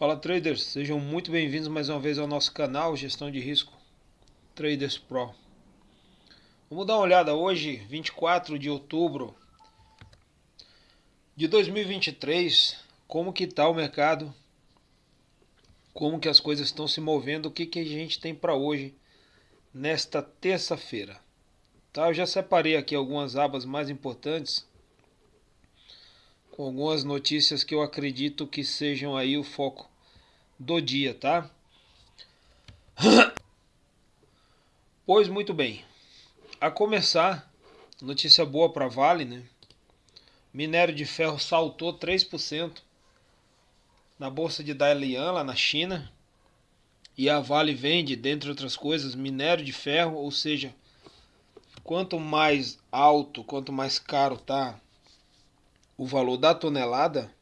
Fala traders, sejam muito bem-vindos mais uma vez ao nosso canal Gestão de Risco Traders Pro. Vamos dar uma olhada hoje, 24 de outubro de 2023, como que está o mercado, como que as coisas estão se movendo, o que que a gente tem para hoje nesta terça-feira. Tá, eu já separei aqui algumas abas mais importantes com algumas notícias que eu acredito que sejam aí o foco do dia, tá? Pois muito bem. A começar, notícia boa para Vale, né? Minério de ferro saltou 3% na bolsa de Dalian lá na China. E a Vale vende, dentre outras coisas, minério de ferro, ou seja, quanto mais alto, quanto mais caro tá o valor da tonelada,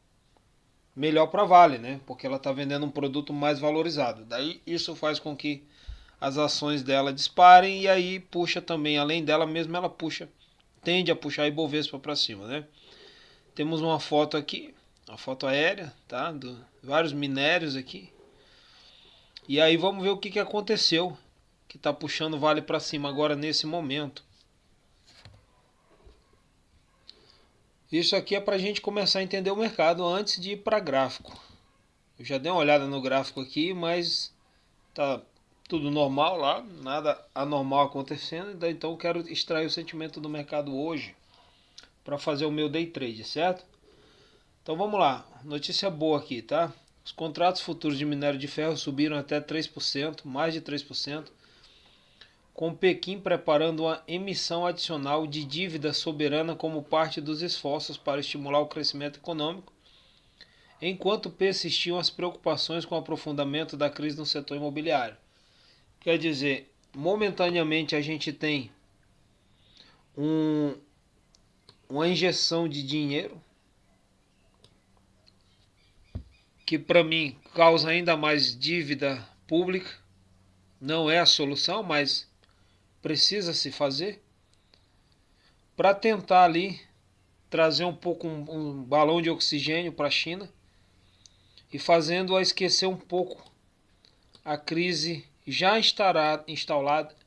melhor para a Vale, né? Porque ela está vendendo um produto mais valorizado. Daí isso faz com que as ações dela disparem e aí puxa também, além dela mesma, ela puxa, tende a puxar a Ibovespa para cima, né? Temos uma foto aqui, uma foto aérea, tá? De vários minérios aqui. E aí vamos ver o que aconteceu, que está puxando o Vale para cima agora nesse momento. Isso aqui é para a gente começar a entender o mercado antes de ir para gráfico. Eu já dei uma olhada no gráfico aqui, mas tá tudo normal lá, nada anormal acontecendo. Então eu quero extrair o sentimento do mercado hoje para fazer o meu day trade, certo? Então vamos lá, notícia boa aqui, tá? Os contratos futuros de minério de ferro subiram até 3%, mais de 3%, com Pequim preparando uma emissão adicional de dívida soberana como parte dos esforços para estimular o crescimento econômico, enquanto persistiam as preocupações com o aprofundamento da crise no setor imobiliário. Quer dizer, momentaneamente a gente tem uma injeção de dinheiro que para mim causa ainda mais dívida pública. Não é a solução, mas precisa se fazer para tentar ali trazer um pouco um balão de oxigênio para a China e fazendo-a esquecer um pouco a crise já instaurada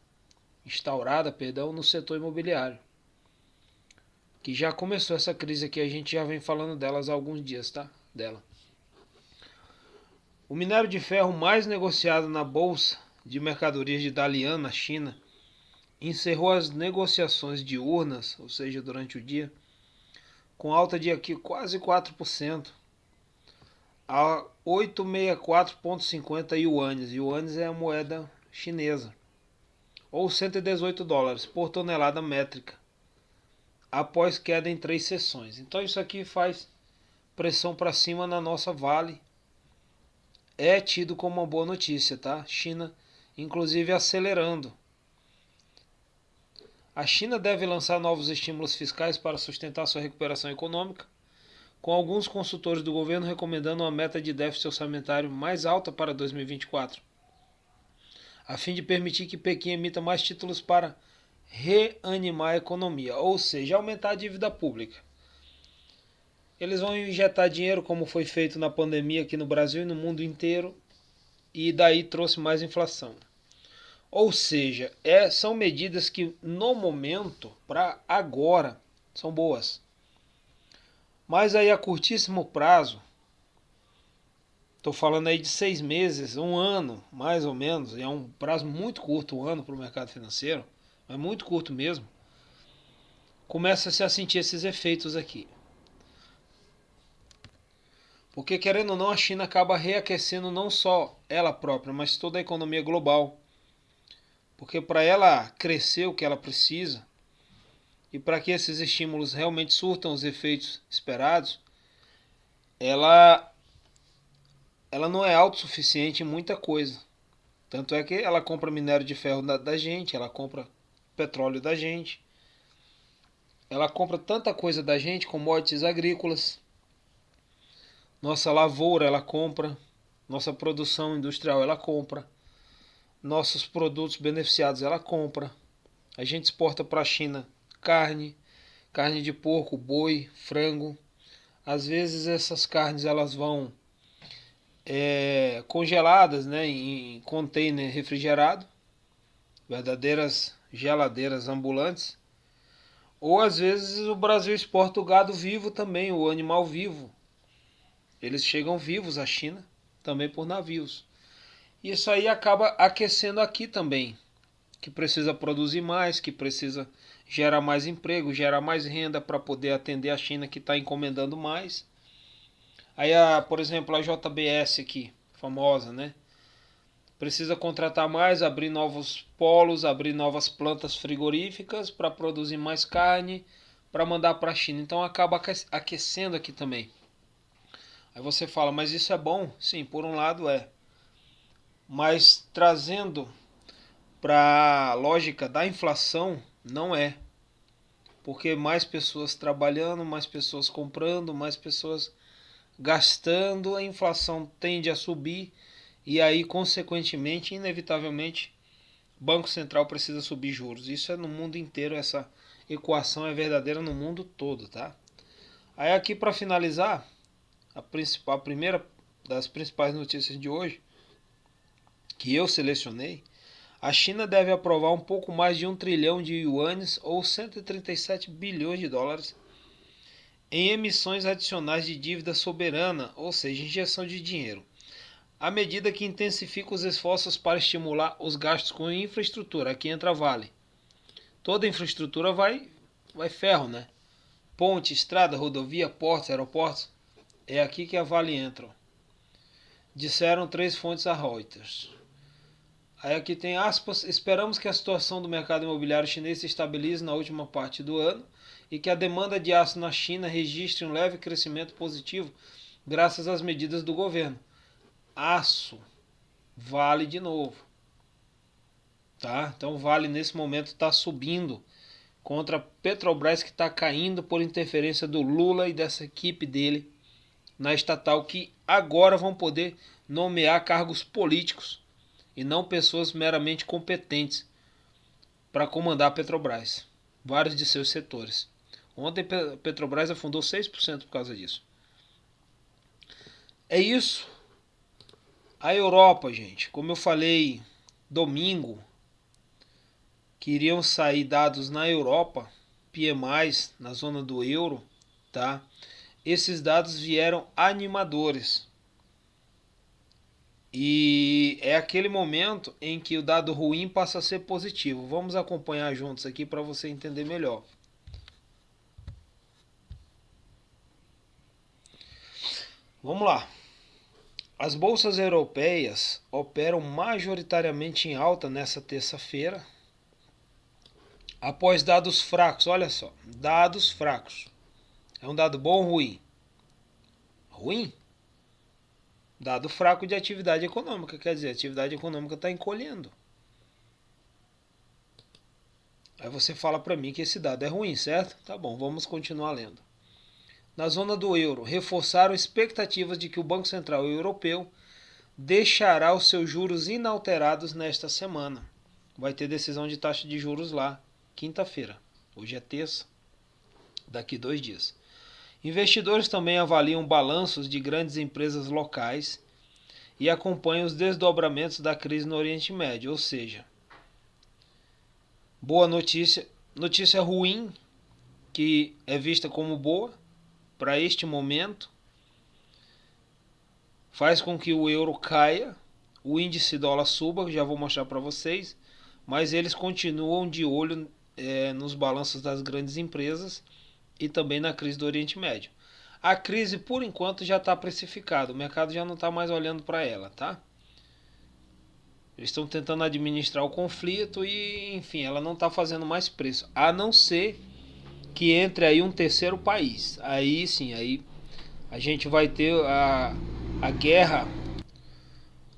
no setor imobiliário, que já começou essa crise aqui, a gente já vem falando delas há alguns dias, tá? O minério de ferro mais negociado na bolsa de mercadorias de Dalian, na China, encerrou as negociações diurnas, ou seja, durante o dia, com alta de aqui quase 4%, a 864,50 yuanes. Yuanes é a moeda chinesa, ou US$ 118 por tonelada métrica, após queda em 3 sessões. Então isso aqui faz pressão para cima na nossa Vale. É tido como uma boa notícia, tá? China, inclusive, acelerando. A China deve lançar novos estímulos fiscais para sustentar sua recuperação econômica, com alguns consultores do governo recomendando uma meta de déficit orçamentário mais alta para 2024, a fim de permitir que Pequim emita mais títulos para reanimar a economia, ou seja, aumentar a dívida pública. Eles vão injetar dinheiro como foi feito na pandemia aqui no Brasil e no mundo inteiro, e daí trouxe mais inflação. Ou seja, são medidas que no momento, para agora, são boas. Mas aí a curtíssimo prazo, estou falando aí de 6 meses, um ano, mais ou menos, é um prazo muito curto, um ano para o mercado financeiro, mas muito curto mesmo, começa-se a sentir esses efeitos aqui. Porque querendo ou não, a China acaba reaquecendo não só ela própria, mas toda a economia global. Porque para ela crescer o que ela precisa, e para que esses estímulos realmente surtam os efeitos esperados, ela não é autossuficiente em muita coisa. Tanto é que ela compra minério de ferro da gente, ela compra petróleo da gente, ela compra tanta coisa da gente, commodities agrícolas, nossa lavoura ela compra, nossa produção industrial ela compra, nossos produtos beneficiados ela compra. A gente exporta para a China carne de porco, boi, frango. Às vezes essas carnes elas vão congeladas, né, em container refrigerado, verdadeiras geladeiras ambulantes. Ou às vezes o Brasil exporta o gado vivo também, o animal vivo. Eles chegam vivos à China, também por navios. Isso aí acaba aquecendo aqui também, que precisa produzir mais, que precisa gerar mais emprego, gerar mais renda para poder atender a China que está encomendando mais. Aí, por exemplo, a JBS aqui, famosa, né? Precisa contratar mais, abrir novos polos, abrir novas plantas frigoríficas para produzir mais carne, para mandar para a China. Então acaba aquecendo aqui também. Aí você fala, mas isso é bom? Sim, por um lado é. Mas trazendo para a lógica da inflação, não é. Porque mais pessoas trabalhando, mais pessoas comprando, mais pessoas gastando, a inflação tende a subir e aí, consequentemente, inevitavelmente, o Banco Central precisa subir juros. Isso é no mundo inteiro, essa equação é verdadeira no mundo todo, tá? Aí aqui para finalizar, a primeira das principais notícias de hoje, que eu selecionei, a China deve aprovar um pouco mais de 1 trilhão de yuanes ou 137 bilhões de dólares em emissões adicionais de dívida soberana, ou seja, injeção de dinheiro, à medida que intensifica os esforços para estimular os gastos com infraestrutura. Aqui entra a Vale. Toda infraestrutura vai ferro, né? Ponte, estrada, rodovia, portos, aeroportos. É aqui que a Vale entra. Disseram 3 fontes a Reuters. Aí aqui tem aspas, esperamos que a situação do mercado imobiliário chinês se estabilize na última parte do ano e que a demanda de aço na China registre um leve crescimento positivo graças às medidas do governo. Aço, Vale de novo. Tá? Então Vale nesse momento está subindo contra a Petrobras, que está caindo por interferência do Lula e dessa equipe dele na estatal, que agora vão poder nomear cargos políticos e não pessoas meramente competentes para comandar a Petrobras, vários de seus setores. Ontem a Petrobras afundou 6% por causa disso. É isso. A Europa, gente, como eu falei domingo, que iriam sair dados na Europa, PMIs na zona do euro, tá? Esses dados vieram animadores. E é aquele momento em que o dado ruim passa a ser positivo. Vamos acompanhar juntos aqui para você entender melhor. Vamos lá. As bolsas europeias operam majoritariamente em alta nessa terça-feira, após dados fracos. Olha só, dados fracos. É um dado bom ou ruim? Ruim? Dado fraco de atividade econômica, quer dizer, a atividade econômica está encolhendo. Aí você fala para mim que esse dado é ruim, certo? Tá bom, vamos continuar lendo. Na zona do euro, reforçaram expectativas de que o Banco Central Europeu deixará os seus juros inalterados nesta semana. Vai ter decisão de taxa de juros lá, quinta-feira. Hoje é terça, daqui 2 dias. Investidores também avaliam balanços de grandes empresas locais e acompanham os desdobramentos da crise no Oriente Médio, ou seja, boa notícia, notícia ruim, que é vista como boa para este momento, faz com que o euro caia, o índice dólar suba, já vou mostrar para vocês, mas eles continuam de olho nos balanços das grandes empresas e também na crise do Oriente Médio. A crise, por enquanto, já está precificada, o mercado já não está mais olhando para ela, tá? Eles estão tentando administrar o conflito e, enfim, ela não está fazendo mais preço, a não ser que entre aí um terceiro país. Aí sim, aí a gente vai ter a guerra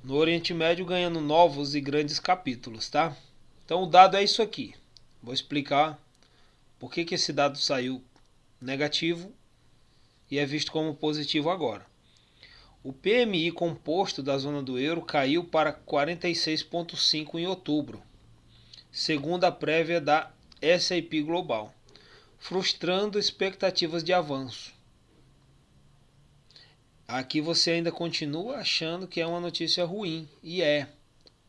no Oriente Médio ganhando novos e grandes capítulos, tá? Então o dado é isso aqui. Vou explicar por que esse dado saiu negativo e é visto como positivo agora. O PMI composto da zona do euro caiu para 46,5 em outubro, segundo a prévia da S&P Global, frustrando expectativas de avanço. Aqui você ainda continua achando que é uma notícia ruim, e é,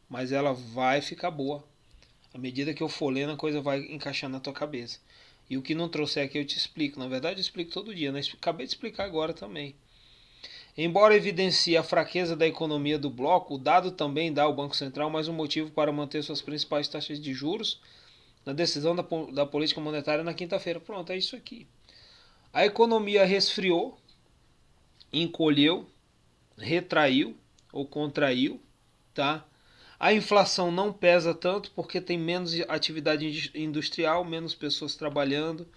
mas ela vai ficar boa. À medida que eu for lendo, a coisa vai encaixando na tua cabeça. E o que não trouxer aqui eu te explico. Na verdade, eu explico todo dia, né? Acabei de explicar agora também. Embora evidencie a fraqueza da economia do bloco, o dado também dá ao Banco Central mais um motivo para manter suas principais taxas de juros na decisão da política monetária na quinta-feira. Pronto, é isso aqui. A economia resfriou, encolheu, retraiu ou contraiu, tá? A inflação não pesa tanto porque tem menos atividade industrial, menos pessoas trabalhando,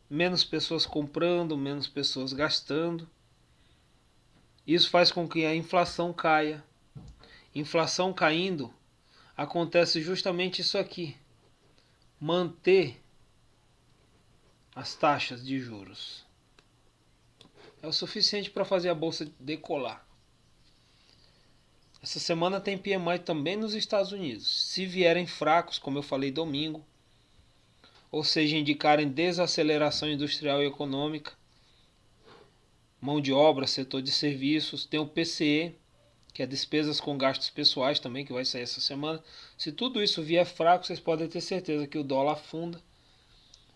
menos pessoas comprando, menos pessoas gastando. Isso faz com que a inflação caia. Inflação caindo, acontece justamente isso aqui: manter as taxas de juros. É o suficiente para fazer a bolsa decolar. Essa semana tem PMI também nos Estados Unidos. Se vierem fracos, como eu falei domingo, ou seja, indicarem desaceleração industrial e econômica, mão de obra, setor de serviços, tem o PCE, que é despesas com gastos pessoais também, que vai sair essa semana. Se tudo isso vier fraco, vocês podem ter certeza que o dólar afunda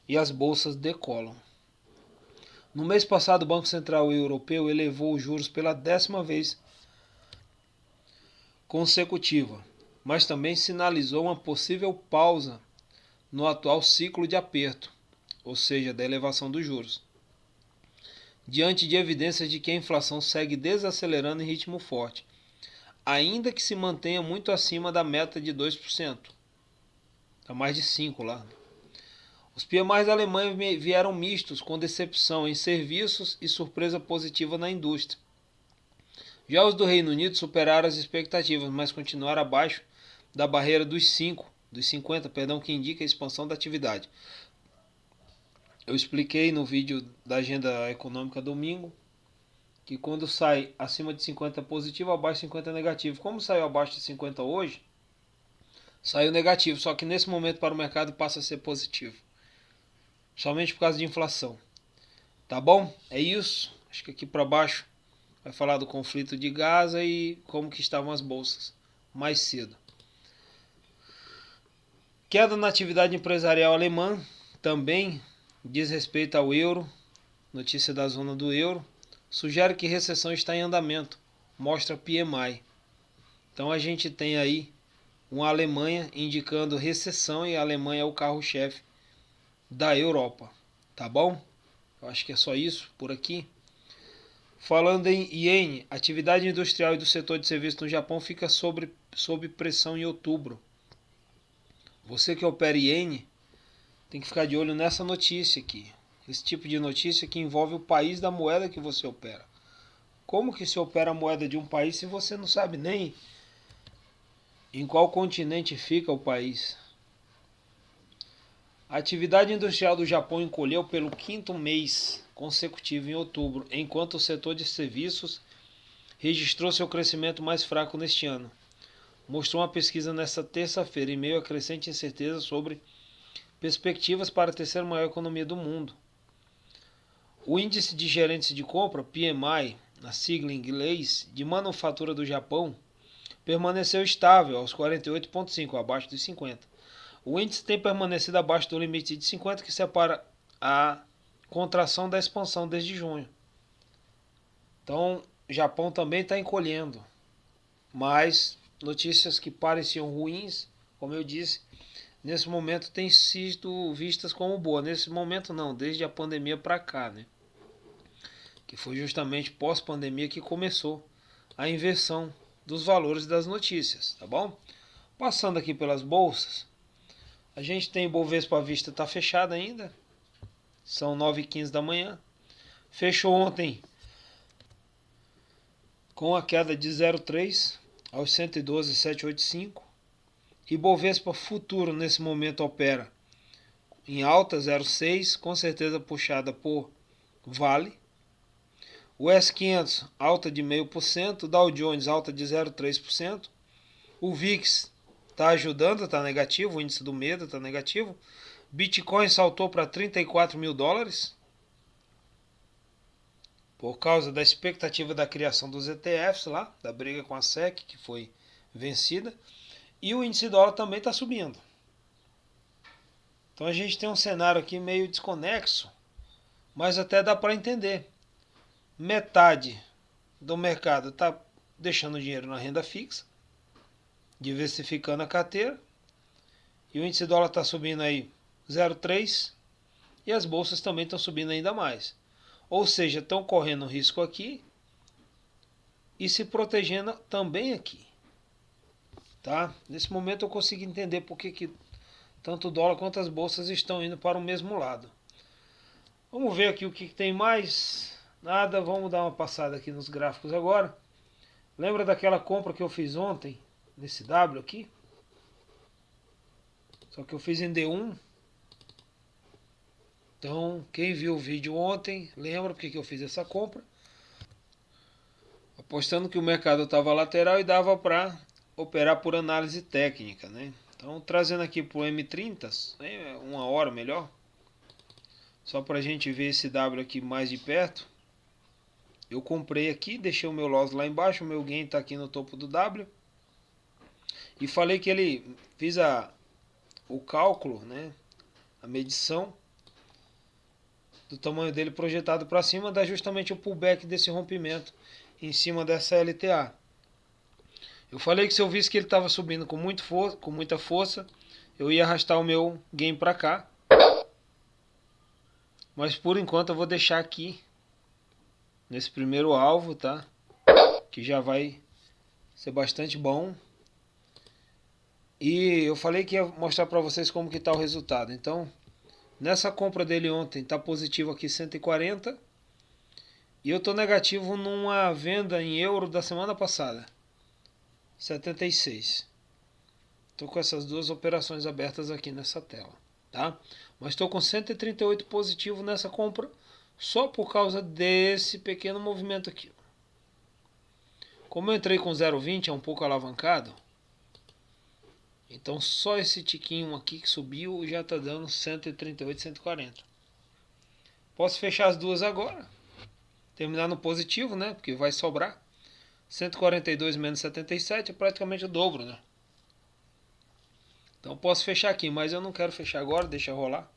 e as bolsas decolam. No mês passado, o Banco Central Europeu elevou os juros pela 10ª vez consecutiva, mas também sinalizou uma possível pausa no atual ciclo de aperto, ou seja, da elevação dos juros, diante de evidências de que a inflação segue desacelerando em ritmo forte, ainda que se mantenha muito acima da meta de 2%. Está mais de 5% lá. Os PMIs da Alemanha vieram mistos, com decepção em serviços e surpresa positiva na indústria. Já os do Reino Unido superaram as expectativas, mas continuaram abaixo da barreira dos 50, que indica a expansão da atividade. Eu expliquei no vídeo da agenda econômica domingo que quando sai acima de 50 é positivo, abaixo de 50 é negativo. Como saiu abaixo de 50 hoje, saiu negativo, só que nesse momento para o mercado passa a ser positivo, somente por causa de inflação. Tá bom? É isso. Acho que aqui para baixo vai falar do conflito de Gaza e como que estavam as bolsas mais cedo. Queda na atividade empresarial alemã também diz respeito ao euro. Notícia da zona do euro sugere que recessão está em andamento, mostra PMI. Então a gente tem aí uma Alemanha indicando recessão e a Alemanha é o carro-chefe da Europa. Tá bom? Eu acho que é só isso por aqui. Falando em iene, a atividade industrial e do setor de serviços no Japão fica sob pressão em outubro. Você que opera iene tem que ficar de olho nessa notícia aqui. Esse tipo de notícia que envolve o país da moeda que você opera. Como que se opera a moeda de um país se você não sabe nem em qual continente fica o país? A atividade industrial do Japão encolheu pelo 5º mês consecutivo em outubro, enquanto o setor de serviços registrou seu crescimento mais fraco neste ano. Mostrou uma pesquisa nesta terça-feira, em meio a crescente incerteza sobre perspectivas para a terceira maior economia do mundo. O índice de gerentes de compra, PMI, na sigla em inglês, de manufatura do Japão, permaneceu estável aos 48,5, abaixo dos 50. O índice tem permanecido abaixo do limite de 50, que separa a contração da expansão desde junho. Então, o Japão também está encolhendo. Mas notícias que pareciam ruins, como eu disse, nesse momento têm sido vistas como boas. Nesse momento não, desde a pandemia para cá, né? Que foi justamente pós-pandemia que começou a inversão dos valores das notícias, tá bom? Passando aqui pelas bolsas, a gente tem Bovespa à vista, está fechada ainda, são 9h15 da manhã, fechou ontem com a queda de 0,3 aos 112,785, e Bovespa futuro nesse momento opera em alta 0,6, com certeza puxada por Vale. O S500 alta de 0,5%, Dow Jones alta de 0,3%, o VIX está ajudando, está negativo, o índice do medo está negativo, Bitcoin saltou para $34 mil, por causa da expectativa da criação dos ETFs lá, da briga com a SEC, que foi vencida, e o índice dólar também está subindo. Então a gente tem um cenário aqui meio desconexo, mas até dá para entender. Metade do mercado está deixando dinheiro na renda fixa, diversificando a carteira, e o índice dólar está subindo aí 0,3 e as bolsas também estão subindo ainda mais. Ou seja, estão correndo risco aqui e se protegendo também aqui. Tá? Nesse momento eu consigo entender por que tanto o dólar quanto as bolsas estão indo para o mesmo lado. Vamos ver aqui o que tem mais. Nada, vamos dar uma passada aqui nos gráficos agora. Lembra daquela compra que eu fiz ontem, nesse W aqui? Só que eu fiz em D1. Então, quem viu o vídeo ontem, lembra porque que eu fiz essa compra. Apostando que o mercado estava lateral e dava para operar por análise técnica, né? Então, trazendo aqui para o M30, uma hora melhor. Só para a gente ver esse W aqui mais de perto. Eu comprei aqui, deixei o meu loss lá embaixo, o meu gain está aqui no topo do W. E falei que ele fiz o cálculo, né, a medição do tamanho dele projetado para cima, dá justamente o pullback desse rompimento em cima dessa LTA. Eu falei que se eu visse que ele estava subindo com muita força, eu ia arrastar o meu gain para cá. Mas por enquanto eu vou deixar aqui nesse primeiro alvo, tá? Que já vai ser bastante bom. E eu falei que ia mostrar para vocês como que tá o resultado. Então, nessa compra dele ontem, tá positivo aqui 140. E eu tô negativo numa venda em euro da semana passada, 76. Tô com essas duas operações abertas aqui nessa tela, tá? Mas estou com 138 positivo nessa compra, só por causa desse pequeno movimento aqui. Como eu entrei com 0,20, é um pouco alavancado. Então só esse tiquinho aqui que subiu já está dando 138, 140. Posso fechar as duas agora. Terminar no positivo, né? Porque vai sobrar. 142 menos 77 é praticamente o dobro, né? Então posso fechar aqui, mas eu não quero fechar agora, deixa rolar.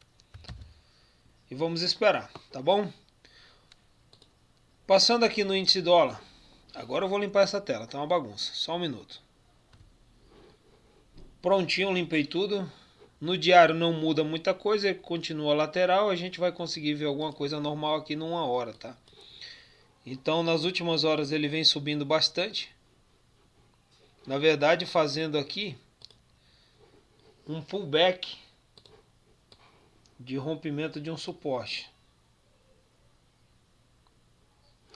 E vamos esperar, tá bom? Passando aqui no índice dólar. Agora eu vou limpar essa tela, tá uma bagunça. Só um minuto. Prontinho, limpei tudo. No diário não muda muita coisa, ele continua lateral. A gente vai conseguir ver alguma coisa normal aqui numa hora, tá? Então nas últimas horas ele vem subindo bastante. Na verdade fazendo aqui um pullback de rompimento de um suporte.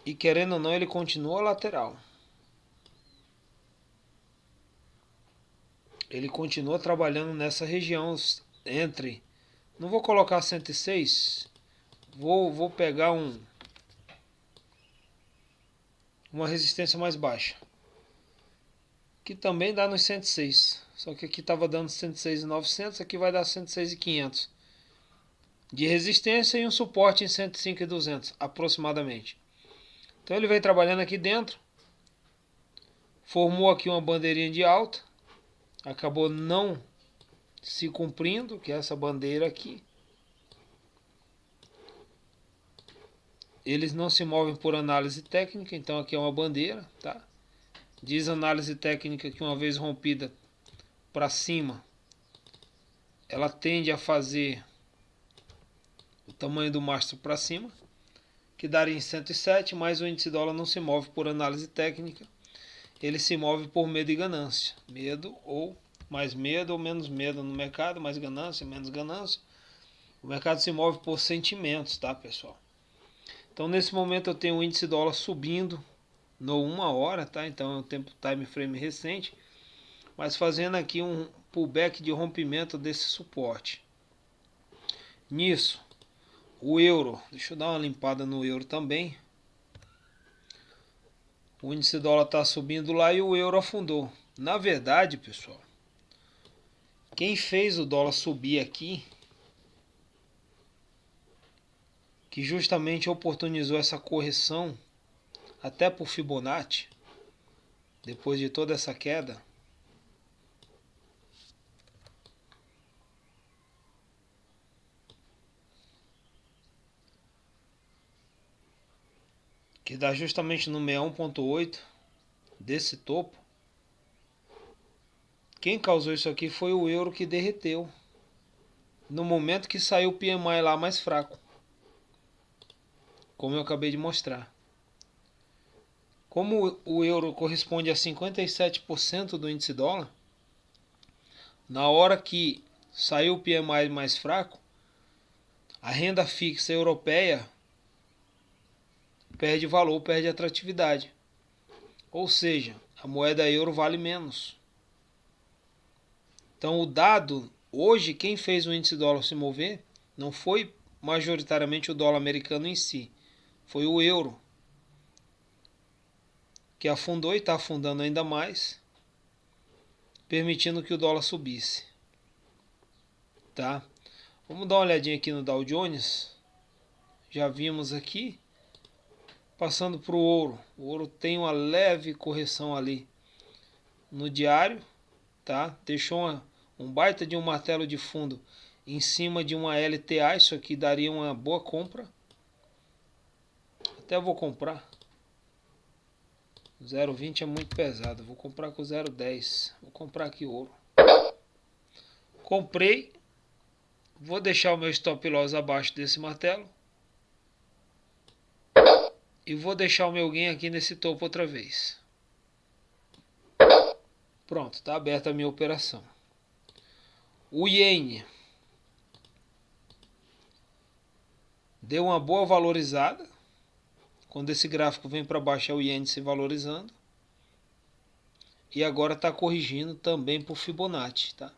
E querendo ou não, ele continua lateral. Ele continua trabalhando nessa região entre... Não vou colocar 106. Vou pegar uma resistência mais baixa. Que também dá nos 106. Só que aqui estava dando 106.900. Aqui vai dar 106.500. De resistência e um suporte em 105.200 aproximadamente. Então ele vem trabalhando aqui dentro. Formou aqui uma bandeirinha de alta. Acabou não se cumprindo, que é essa bandeira aqui. Eles não se movem por análise técnica, então aqui é uma bandeira, tá? Diz análise técnica que uma vez rompida para cima, ela tende a fazer o tamanho do mastro para cima, que daria em 107, mas o índice dólar não se move por análise técnica. Ele se move por medo e ganância. Medo ou mais medo ou menos medo no mercado, mais ganância, menos ganância. O mercado se move por sentimentos, tá, pessoal? Então nesse momento eu tenho o índice dólar subindo no 1 hora, tá? Então é um tempo time frame recente, mas fazendo aqui um pullback de rompimento desse suporte. Nisso, o euro, deixa eu dar uma limpada no euro também. O índice dólar está subindo lá e o euro afundou. Na verdade, pessoal, quem fez o dólar subir aqui, que justamente oportunizou essa correção até por Fibonacci, depois de toda essa queda. Que dá justamente no 61.8 desse topo. Quem causou isso aqui foi o euro, que derreteu no momento que saiu o PMI lá mais fraco, como eu acabei de mostrar. Como o euro corresponde a 57% do índice dólar, na hora que saiu o PMI mais fraco, a renda fixa europeia perde valor, perde atratividade. Ou seja, a moeda euro vale menos. Então o dado, hoje quem fez o índice dólar se mover não foi majoritariamente o dólar americano em si, foi o euro, que afundou e está afundando ainda mais, permitindo que o dólar subisse. Tá? Vamos dar uma olhadinha aqui no Dow Jones. Já vimos aqui. Passando para o ouro. O ouro tem uma leve correção ali no diário. Tá? Deixou um baita de um martelo de fundo em cima de uma LTA. Isso aqui daria uma boa compra. Até vou comprar. 0,20 é muito pesado. Vou comprar com 0,10. Vou comprar aqui ouro. Comprei. Vou deixar o meu stop loss abaixo desse martelo. E vou deixar o meu gain aqui nesse topo outra vez. Pronto, está aberta a minha operação. O Yen deu uma boa valorizada. Quando esse gráfico vem para baixo é o Yen se valorizando. E agora está corrigindo também por Fibonacci, tá?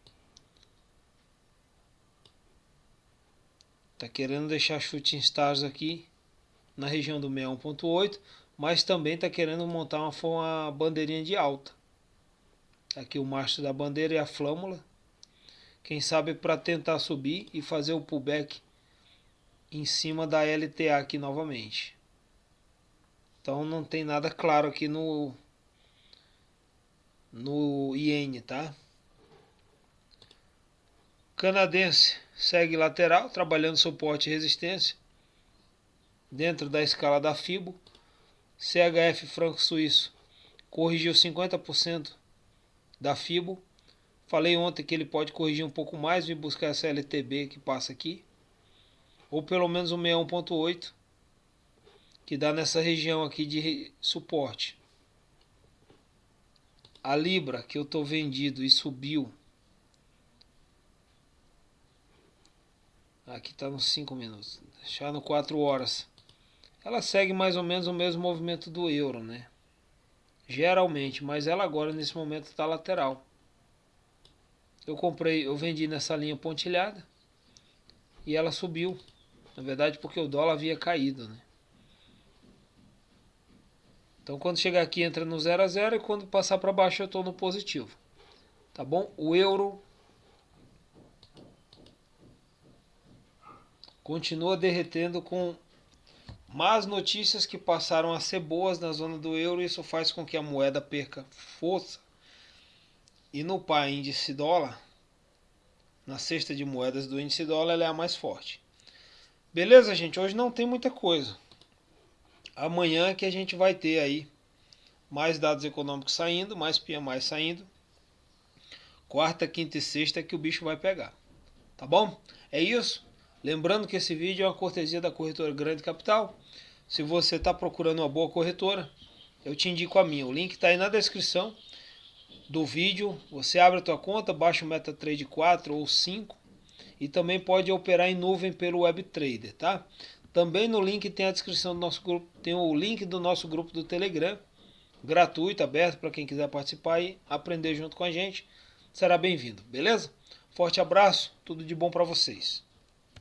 Tá querendo deixar shooting stars aqui na região do 61.8, mas também está querendo montar uma bandeirinha de alta. Aqui o mastro da bandeira e a flâmula. Quem sabe para tentar subir e fazer o pullback em cima da LTA aqui novamente. Então não tem nada claro aqui no Yen, tá? Canadense segue lateral, trabalhando suporte e resistência dentro da escala da Fibo. CHF franco suíço corrigiu 50% da Fibo. Falei ontem que ele pode corrigir um pouco mais e buscar essa LTB que passa aqui, ou pelo menos o 61.8, que dá nessa região aqui de suporte. A Libra, que eu estou vendido e subiu, aqui está nos 5 minutos, deixar no 4 horas. Ela segue mais ou menos o mesmo movimento do euro, né? Geralmente, mas ela agora nesse momento está lateral. Eu vendi nessa linha pontilhada e ela subiu. Na verdade, porque o dólar havia caído, né? Então, quando chegar aqui, entra no 0 a 0 e quando passar para baixo, eu estou no positivo. Tá bom? O euro continua derretendo com más notícias que passaram a ser boas na zona do euro. Isso faz com que a moeda perca força. E no par índice dólar, na cesta de moedas do índice dólar, ela é a mais forte. Beleza, gente? Hoje não tem muita coisa. Amanhã que a gente vai ter aí mais dados econômicos saindo, mais PMI saindo. Quarta, quinta e sexta que o bicho vai pegar. Tá bom? É isso. Lembrando que esse vídeo é uma cortesia da corretora Grande Capital. Se você está procurando uma boa corretora, eu te indico a minha. O link está aí na descrição do vídeo. Você abre a tua conta, baixa o MetaTrader 4 ou 5 e também pode operar em nuvem pelo WebTrader, tá? Também no link tem a descrição do nosso grupo, tem o link do nosso grupo do Telegram, gratuito, aberto para quem quiser participar e aprender junto com a gente. Será bem-vindo, beleza? Forte abraço, tudo de bom para vocês.